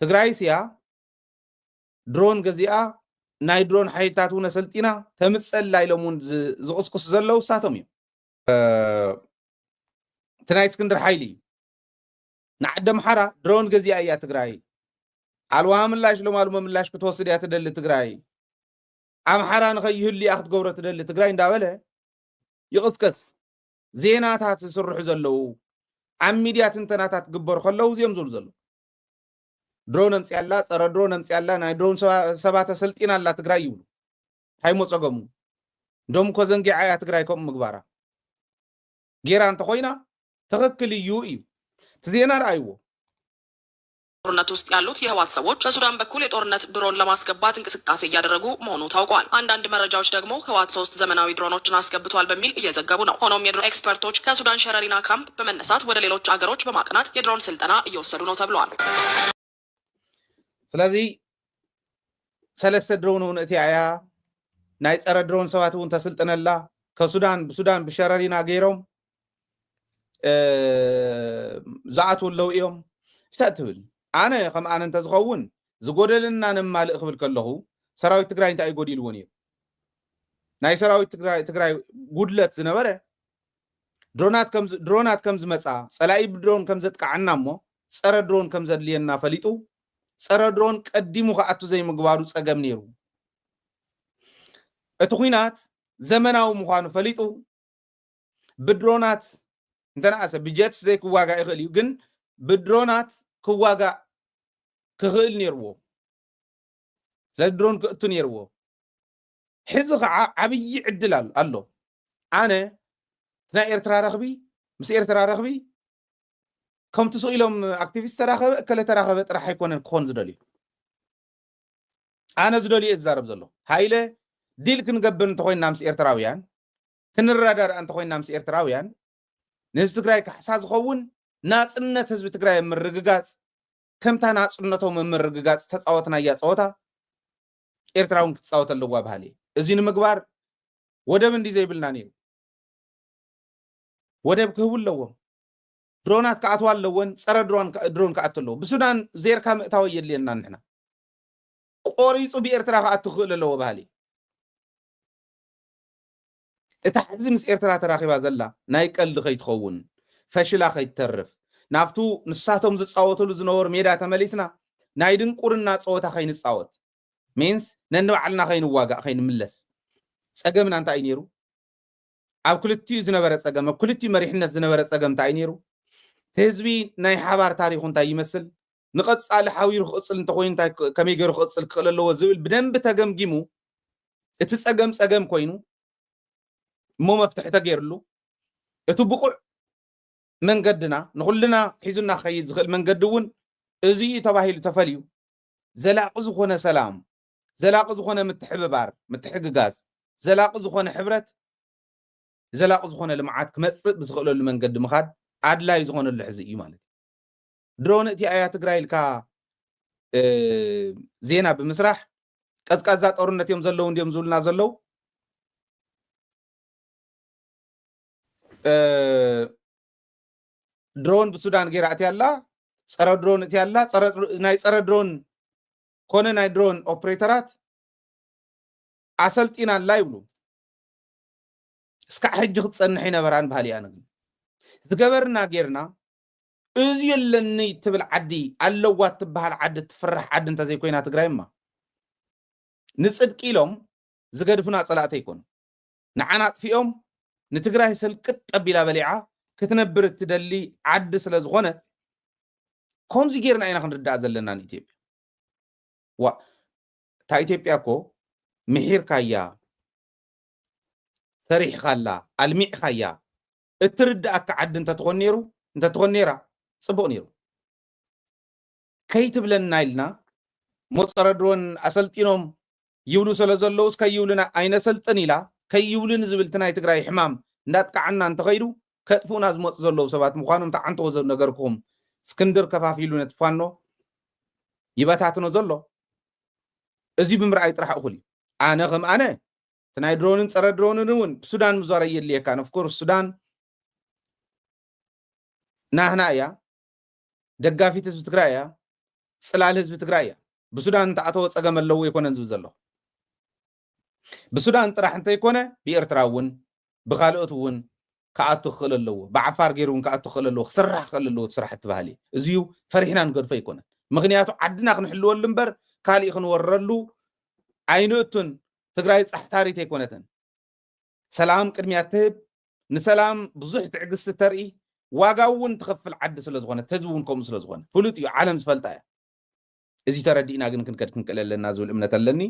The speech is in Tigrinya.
ትግራይ ሲያ ድሮን ገዚኣ ናይ ድሮን ሓይልታት እውን ሰልጢና ተምፀል ኢሎም እውን ዝቕስቅሱ ዘለው ሳቶም እዮም ትናይ እስክንድር ሓይሊ ንዓደ ምሓራ ድሮን ገዚኣ እያ ትግራይ ኣልዋ ምላሽ ሎም ኣልሞ ምላሽ ክትወስድ እያ ትደሊ ትግራይ ኣምሓራ ንኸይህሉ እያ ክትገብሮ ትደሊ ትግራይ እንዳበለ ይቕስቀስ ዜናታት ዝስርሑ ዘለው ኣብ ሚድያ ትንተናታት ክግበሩ ከለው እዚኦም ዝብሉ ዘለው ድሮን ኣምፅያላ ፀረ ድሮን ኣምፅያላ ናይ ድሮን ሰባት ሰልጢና ኣላ ትግራይ ይብሉ ሃይመፀገሙ እንደም ኮ ዘንጊዓ እያ ትግራይ ከምኡ ምግባራ ጌራ እንተኮይና ትክክል እዩ እዩ ዜና ረአይዎ ጦርነት ውስጥ ያሉት የህወሓት ሰዎች በሱዳን በኩል የጦርነት ድሮን ለማስገባት እንቅስቃሴ እያደረጉ መሆኑ ታውቋል። አንዳንድ መረጃዎች ደግሞ ህወሓት 3 ዘመናዊ ድሮኖችን አስገብቷል በሚል እየዘገቡ ነው። ሆኖም የድሮን ኤክስፐርቶች ከሱዳን ሸረሪና ካምፕ በመነሳት ወደ ሌሎች አገሮች በማቅናት የድሮን ስልጠና እየወሰዱ ነው ተብሏል። ስለዚህ ሰለስተ ድሮን እቲያ ናይ ፀረ ድሮን ሰባት እውን ተስልጥነላ ከሱዳን ብሸረሪና ገይሮም ዝኣትውለው እዮም ዝተትብል ኣነ ከም ኣነ እንተዝኸውን ዝጎደልና ነማልእ ክብል ከለኹ ሰራዊት ትግራይ እንታይ ይጎዲልዎ ነይሩ ናይ ሰራዊት ትግራይ ጉድለት ዝነበረ ድሮናት ከም ዝመፃ ፀላኢ ብድሮን ከም ዘጥቃዓና እሞ ፀረ ድሮን ከም ዘድልየና ፈሊጡ ፀረ ድሮን ቀዲሙ ከኣቱ ዘይምግባሩ ፀገም ነይሩ እቲ ኩናት ዘመናዊ ምዃኑ ፈሊጡ ብድሮናት እንተነኣሰ ብጀትስ ዘይክዋጋእ ይኽእል እዩ ግን ብድሮናት ክዋጋእ ክኽእል ነይርዎ ለድሮን ክእቱ ነይርዎ ሕዚ ከዓ ዓብይ ዕድል ኣሎ ኣነ ናይ ኤርትራ ረኽቢ ምስ ኤርትራ ረኽቢ ከምቲ ስኢሎም ኣክቲቪስት ተራኸበ እከለ ተራኸበ ጥራሕ ኣይኮነን ክኾን ዝደልዩ ኣነ ዝደልዩ ዝዛረብ ዘሎ ሃይለ ዲል ክንገብር እንተኮይንና ምስ ኤርትራውያን ክንረዳድኣ እንተኮይንና ምስ ኤርትራውያን ንህዝቢ ትግራይ ካሕሳ ዝኸውን ናፅነት ህዝቢ ትግራይ ምርግጋፅ ከምታ ናፅነቶም ምርግጋፅ ተፃወትናያ ፀወታ ኤርትራ እውን ክትፃወት ኣለዋ ባህሊ እዚ ንምግባር ወደብ እንዲ ዘይብልና ነይሩ ወደብ ክህቡ ኣለዎም ድሮናት ከኣትዋ ኣለዎን ፀረ ድሮን ከኣቱ ኣለዎ ብሱዳን ዜርካ ምእታዊ የድልየና ንሕና ቆሪፁ ብኤርትራ ከኣቱ ክኽእል ኣለዎ ባህሊ እታ ሕዚ ምስ ኤርትራ ተራኺባ ዘላ ናይ ቀልዲ ከይትኸውን ፈሽላ ከይትተርፍ ናፍቱ ንሳቶም ዝፃወተሉ ዝነበሩ ሜዳ ተመሊስና ናይ ድንቁርና ፀወታ ከይንፃወት ሚንስ ነንባዕልና ከይንዋጋእ ከይንምለስ ፀገምና እንታይ ነይሩ ኣብ ክልቲኡ ዝነበረ ፀገም ኣብ ክልቲኡ መሪሕነት ዝነበረ ፀገም እንታይ ነይሩ ህዝቢ ናይ ሓባር ታሪኹ እንታይ ይመስል ንቐፃሊ ሓዊሩ ክቕፅል እንተኮይኑ እንታይ ከመይ ገይሩ ክቕፅል ክኽእል ኣለዎ ዝብል ብደንቢ ተገምጊሙ እቲ ፀገም ኮይኑ እሞ መፍትሒ ተገይሩሉ እቲ ብቁዕ መንገድና ንኩልና ሒዙና ክኸይድ ዝኽእል መንገዲ እውን እዚ ተባሂሉ ተፈልዩ ዘላቂ ዝኾነ ሰላም ዘላቂ ዝኾነ ምትሕግጋዝ ዘላቂ ዝኾነ ሕብረት ዘላቂ ዝኾነ ልምዓት ክመፅእ ብዝኽእለሉ መንገዲ ምኻድ ኣድላይ ዝኾነሉ ሕዚ እዩ ማለት እዩ ድሮን እቲ ኣያ ትግራይ ኢልካ ዜና ብምስራሕ ቀዝቃዛ ጦርነት እዮም ዘለው እንዲኦም ዝብሉና ዘለው ድሮን ብሱዳን ገይራ እትያላ ፀረ ድሮን እትያላ ናይ ፀረ ድሮን ኮነ ናይ ድሮን ኦፕሬተራት ኣሰልጢና ኣላ ይብሉ እስካዕ ሕጂ ክትፀንሕ ይነበራን ባህሊ እያ ንግን ዝገበርና ጌርና እዚ የለኒ ትብል ዓዲ ኣለዋ ትበሃል ዓዲ ትፍራሕ ዓዲ እንተዘይኮይና ትግራይ እማ ንፅድቂ ኢሎም ዝገድፉና ፀላእተ ይኮኑ ንዓና ጥፊኦም ንትግራይ ስልቅጥ ጠቢላ በሊዓ ክትነብር እትደሊ ዓዲ ስለ ዝኾነት ከምዚ ጌርና ኢና ክንርዳእ ዘለና ንኢትዮጵያ እታ ኢትዮጵያ እኮ ምሒርካያ ሰሪሕካላ ኣልሚዕካያ እትርዳእካ ዓዲ እንተትኾን ነይራ ፅቡቕ ነይሩ ከይትብለና ኢልና ሞፀረ ድሮን ኣሰልጢኖም ይብሉ ስለ ዘለውስ ከይብሉና ኣይነሰልጥን ኢላ ከይብሉን ዝብል ናይ ትግራይ ሕማም እንዳጥቃዓና እንተኸይዱ ከጥፉና ዝመፁ ዘለው ሰባት ምዃኖም ተዓንተዎ ነገርኩም እስክንድር ከፋፊሉ ነቲ ፋኖ ይበታትኖ ዘሎ እዚ ብምርኣይ ጥራሕ እኹል ኣነ ከም ኣነ እቲ ናይ ድሮንን ፀረ ድሮንን እውን ብሱዳን ምዛረ የድልየካን ኦፍኮርስ ሱዳን ናህና እያ ደጋፊት ህዝቢ ትግራይ እያ ፅላል ህዝቢ ትግራይ እያ ብሱዳን እንተኣተወ ፀገም ኣለዎ ይኮነን ዝብል ዘሎ ብሱዳን ጥራሕ እንተይኮነ ብኤርትራ እውን ብካልኦት እውን كأتو خللو بعفار غيرون كأتو خللو خسرح خللو تسرح تبالي ازيو فرحنا نقول فيكون مغنياتو عدنا نحلو اللمبر كالي خن ورلو عينوتن تግራይ صحتاري تيكونتن سلام قدمياتب نسلام بزح تعقس تري واغاون تخفل عد سلازغونه تزون كوم سلازغونه فلوت عالم زفلطا ازي تردينا كن كنكللنا زول امنت لني